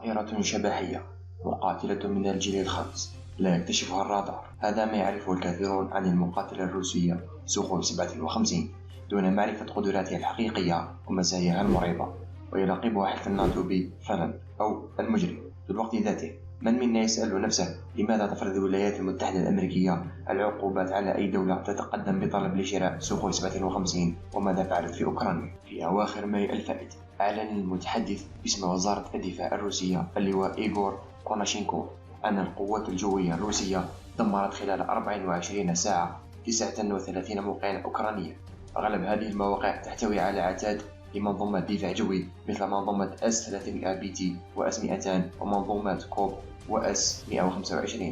طائرة شبحية مقاتلة من الجيل الخامس لا يكتشفها الرادار. هذا ما يعرفه الكثيرون عن المقاتلة الروسية سوخوي 57 دون معرفة قدراتها الحقيقية ومزاياها المرعبة، ويلقبها حلف الناتو بفنن أو المجرم. في الوقت ذاته من منا يسأل نفسه لماذا تفرض الولايات المتحدة الأمريكية العقوبات على أي دولة تتقدم بطلب لشراء سوخوي 57؟ وماذا فعلت في أوكرانيا؟ في أواخر مايو الفائت أعلن المتحدث باسم وزارة الدفاع الروسية اللواء إيغور كوناشينكو أن القوات الجوية الروسية دمرت خلال 24 ساعة 39 موقعا أوكرانيا. أغلب هذه المواقع تحتوي على عتاد لمنظومة دفاع جوي مثل منظومة S-300 BT وS-200 ومنظومات كوب وS-125.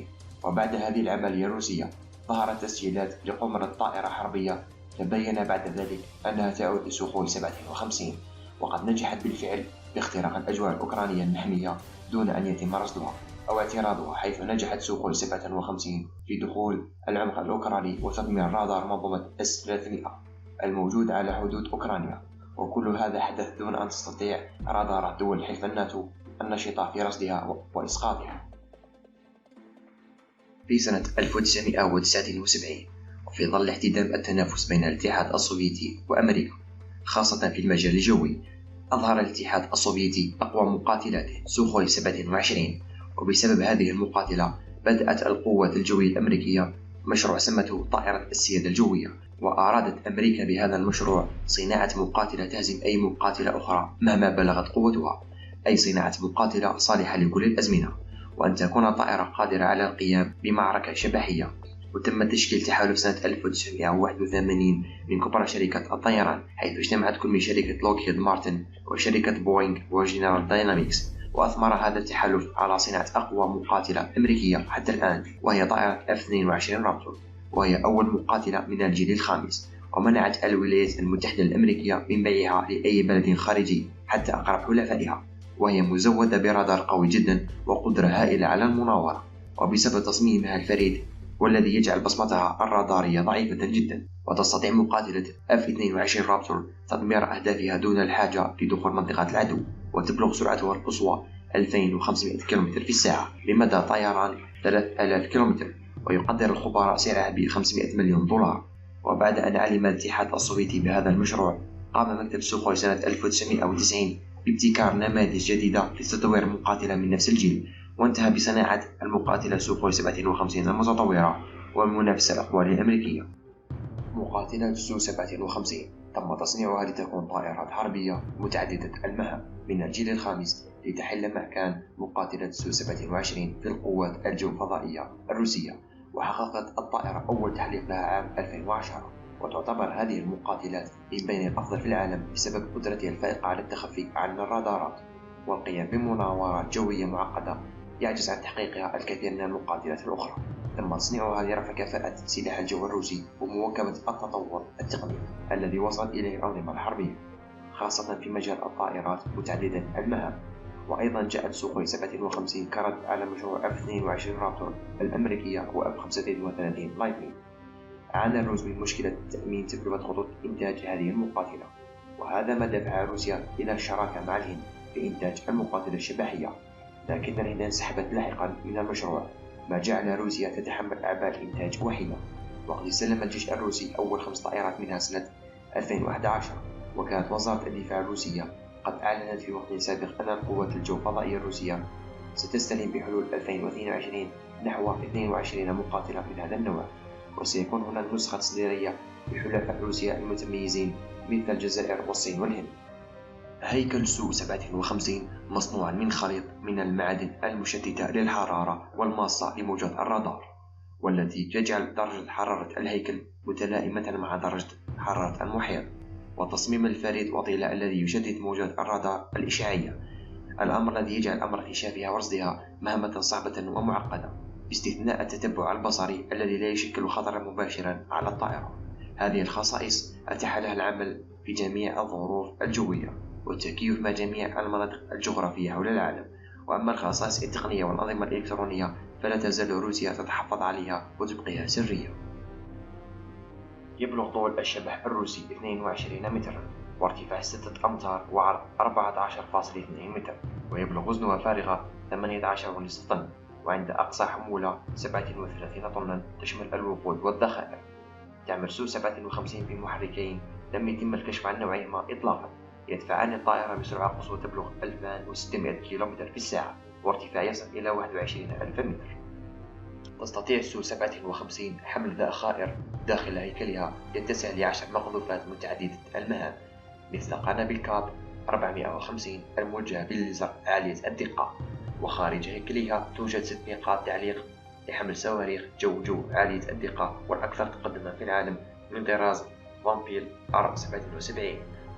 وبعد هذه العملية الروسية ظهرت تسجيلات لقمرة طائرة حربية تبين بعد ذلك أنها تعود لسوخوي 57، وقد نجحت بالفعل باختراق الأجواء الأوكرانية المحمية دون أن يتم رصدها أو اعتراضها، حيث نجحت سوخوي 57 في دخول العمق الأوكراني وتدمير رادار منظومة S-300 الموجود على حدود أوكرانيا. وكل هذا حدث دون أن تستطيع رادارات دول حلف الناتو النشطة في رصدها وإسقاطها. في سنة 1979 وفي ظل احتدام التنافس بين الاتحاد السوفيتي وأمريكا خاصة في المجال الجوي، أظهر الاتحاد السوفيتي أقوى مقاتلاته سوخوي 27، وبسبب هذه المقاتلة بدأت القوات الجوية الأمريكية مشروع سمته طائرة السيادة الجوية. وأرادت أمريكا بهذا المشروع صناعة مقاتلة تهزم أي مقاتلة أخرى مهما بلغت قوتها، أي صناعة مقاتلة صالحة لكل الأزمنة، وأن تكون طائرة قادرة على القيام بمعركة شبحية. وتم تشكيل تحالف سنة 1981 من كبرى شركات الطيران، حيث اجتمعت كل من شركة لوكهيد مارتن وشركة بوينغ وجنرال داينامكس، وأثمر هذا التحالف على صناعة أقوى مقاتلة أمريكية حتى الآن، وهي طائرة F-22 رابتور، وهي أول مقاتلة من الجيل الخامس، ومنعت الولايات المتحدة الأمريكية من بيعها لأي بلد خارجي حتى أقرب حلفائها، وهي مزودة برادار قوي جدا وقدرة هائلة على المناورة. وبسبب تصميمها الفريد والذي يجعل بصمتها الرادارية ضعيفة جدا، وتستطيع مقاتلة F-22 رابتور تدمير أهدافها دون الحاجة لدخول منطقة العدو، وتبلغ سرعتها القصوى 2500 كم في الساعة بمدى طيران 3000 كم، ويقدر الخبراء سعرها ب 500 مليون دولار. وبعد أن علم الاتحاد السوفيتي بهذا المشروع، قام مكتب سوخوي سنة 1990 بابتكار نماذج جديدة لتطوير مقاتلة من نفس الجيل، وانتهى بصناعة المقاتلة سوخوي 57 المتطورة والمنافسة الأقوى للأمريكية. مقاتلة سو 57 تم تصنيعها لتكون طائرات حربية متعددة المهام من الجيل الخامس لتحل مكان مقاتلة سو 27 في القوات الجوفضائية الروسية، وحققت الطائرة أول تحليق لها عام 2010. وتعتبر هذه المقاتلات من بين الأفضل في العالم بسبب قدرتها الفائقة على التخفي عن الرادارات والقيام بمناورات جوية معقدة يعجز عن تحقيقها الكثير من المقاتلات الأخرى. تم تصنيعها لرفع كفاءة سلاح الجو الروسي ومواكبة التطور التقني الذي وصلت إليه الأنظمة الحربية، خاصة في مجال الطائرات متعددة المهام. وأيضا جاءت سوخوي 57 كرد على مشروع F-22 رابتور الأمريكية و F-35 لايتنينغ. عانى الروس من مشكلة تأمين تجربة خطوط إنتاج هذه المقاتلة، وهذا ما دفع روسيا إلى الشراكة مع الهند في إنتاج المقاتلة الشبحية، لكن الهند انسحبت لاحقا من المشروع، ما جعل روسيا تتحمل أعباء الإنتاج وحيدة. وقد استلم الجيش الروسي أول 5 طائرات منها سنة 2011، وكانت وزارة الدفاع الروسية قد أعلنت في وقت سابق أن القوات الجوفضائية الروسية ستستلم بحلول 2022 نحو 22 مقاتلة من هذا النوع، وسيكون هناك نسخة تصديرية لحلفاء روسيا المتميزين مثل الجزائر والصين والهند. هيكل سو 57 مصنوع من خليط من المعادن المشتتة للحرارة والماصة لموجات الرادار، والتي تجعل درجة حرارة الهيكل متلائمة مع درجة حرارة المحيط، وتصميم الفريد وطيلة الذي يشتت موجات الرادار الإشعاعية، الأمر الذي يجعل أمر اكتشافها ورصدها مهمة صعبة ومعقدة، باستثناء التتبع البصري الذي لا يشكل خطرا مباشرا على الطائرة. هذه الخصائص أتاح لها العمل في جميع الظروف الجوية والتكيف مع جميع المناطق الجغرافية حول العالم. وأما الخصائص التقنية والأنظمة الإلكترونية فلا تزال روسيا تتحفظ عليها وتبقيها سرية. يبلغ طول الشبح الروسي 22 مترا، وارتفاع 6 أمتار، وعرض 14.2 متر. ويبلغ وزنها فارغة 18.5 طن، وعند أقصى حمولة 37 طنا تشمل الوقود والذخائر. تعمل سو 57 بمحركين لم يتم الكشف عن نوعهما إطلاقا، يدفعان الطائرة بسرعة قصوى تبلغ 2600 كم في الساعة، وارتفاع يصل إلى 21,000 متر. تستطيع سو 57 حمل ذخائر داخل هيكلها يتسع ل10 مقذوفات متعددة المهام، مثل قنابل كاب 450 الموجهة بالليزر عالية الدقة. وخارج هيكلها توجد 6 نقاط تعليق لحمل صواريخ جو عالية الدقة والأكثر تقدما في العالم من طراز فامبيل R77،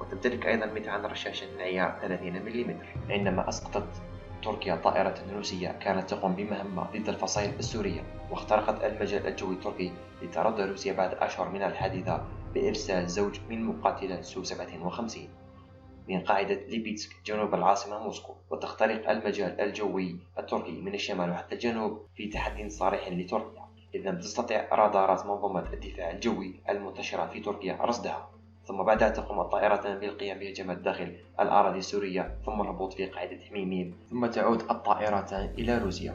وتمتلك أيضا مدعاً رشاشاً من عيار 30 ملم. عندما أسقطت تركيا طائرة روسية كانت تقوم بمهمة ضد الفصائل السورية، واخترقت المجال الجوي التركي، لترد روسيا بعد أشهر من الحادثة بإرسال زوج من مقاتلات سو 57 من قاعدة ليبيتسك جنوب العاصمة موسكو، وتخترق المجال الجوي التركي من الشمال حتى الجنوب في تحدي صريح لتركيا، إذ لم تستطع رادارات منظومة الدفاع الجوي المنتشرة في تركيا رصدها. ثم بعدها تقوم الطائرتان بالقيام بهجمات داخل الأراضي السورية، ثم الهبوط في قاعدة حميميم، ثم تعود الطائرتان إلى روسيا.